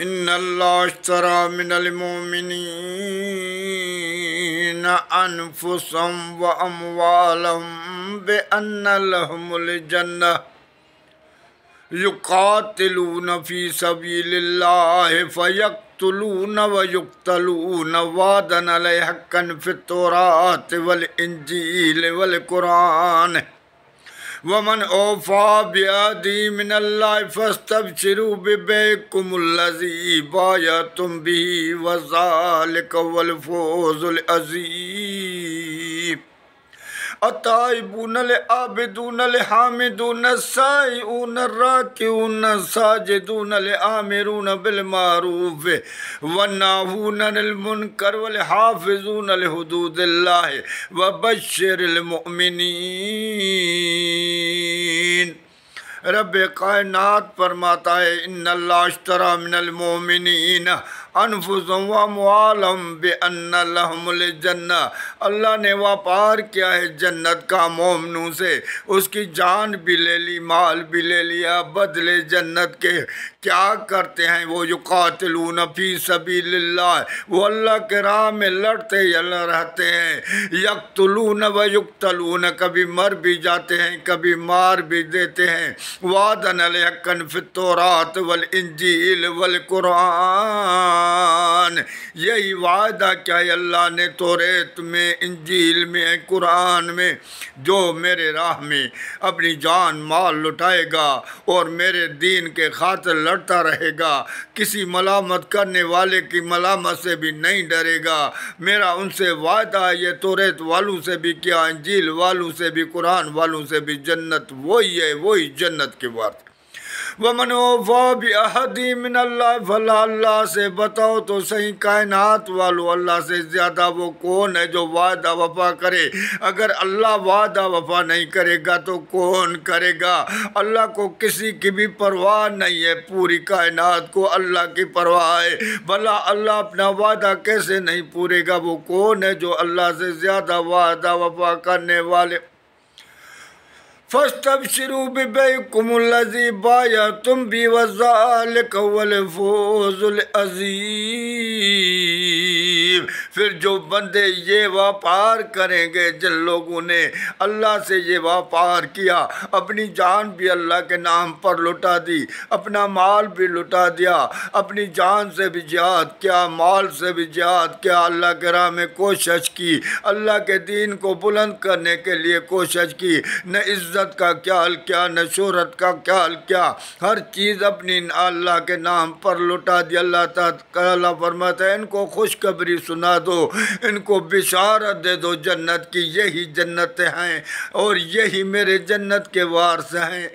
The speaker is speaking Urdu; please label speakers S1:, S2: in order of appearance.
S1: ان اللہ اشترى من المؤمنین انفسهم واموالهم بان لهم الجنہ یقاتلون فی سبیل اللہ فیقتلون ویقتلون وعدا علیہ حقا فی التوراۃ والانجیل والقرآن ومن اوفى بعهده من الله فاستبشروا ببيعكم الذي بايعتم به وذلك هو الفوز العظيم التائبون العابدون الحامدون السائحون الراكعون الساجدون الآمرون بالمعروف والناهون عن المنکر والحافظون لحدود الله وبشر المؤمنین۔ رب کائنات فرماتا ہے ان اللہ اشترى من المؤمنین انفسهم واموالهم بان لهم الجنہ، اللہ نے وپار کیا ہے جنت کا مومنوں سے، اس کی جان بھی لے لی، مال بھی لے لیا، بدلے جنت کے کیا کرتے ہیں وہ؟ یقاتلون فی سبیل اللہ، وہ اللہ کے راہ میں لڑتے رہتے ہیں، یقتلون و یقتلون، کبھی مر بھی جاتے ہیں کبھی مار بھی دیتے ہیں، وعدا علیہ حقا فی التوراۃ والانجیل والقرآن، یہی وعدہ کیا ہے اللہ نے توریت میں، انجیل میں، قرآن میں، جو میرے راہ میں اپنی جان مال لٹائے گا اور میرے دین کے خاطر لڑتا رہے گا، کسی ملامت کرنے والے کی ملامت سے بھی نہیں ڈرے گا، میرا ان سے وعدہ یہ توریت والوں سے بھی کیا، انجیل والوں سے بھی، قرآن والوں سے بھی، جنت وہی ہے، وہی جنت کے وعدے۔ وَمَنْ أَوْفَىٰ بِعَهْدِهِ مِنَ اللَّهِ فَلَا، اللہ سے بتاؤ تو صحیح کائنات والو، اللہ سے زیادہ وہ کون ہے جو وعدہ وفا کرے؟ اگر اللہ وعدہ وفا نہیں کرے گا تو کون کرے گا؟ اللہ کو کسی کی بھی پرواہ نہیں ہے، پوری کائنات کو اللہ کی پرواہ ہے، بھلا اللہ اپنا وعدہ کیسے نہیں پورے گا؟ وہ کون ہے جو اللہ سے زیادہ وعدہ وفا کرنے والے؟ فاستبشروا ببيعكم الذي بايعتم به وذلك هو الفوز العظيم۔ پھر جو بندے یہ واپار کریں گے، جن لوگوں نے اللہ سے یہ واپار کیا، اپنی جان بھی اللہ کے نام پر لٹا دی، اپنا مال بھی لٹا دیا، اپنی جان سے بھی جہاد کیا، مال سے بھی جہاد کیا، اللہ کے راہ میں کوشش کی، اللہ کے دین کو بلند کرنے کے لیے کوشش کی، نہ عزت کا خیال کیا، نہ شہرت کا خیال کیا، ہر چیز اپنی اللہ کے نام پر لٹا دی۔ اللہ تعالیٰ فرماتا ہے ان کو خوشخبری سنا دو، ان کو بشارت دے دو جنت کی، یہی جنتیں ہیں اور یہی میرے جنت کے وارث ہیں۔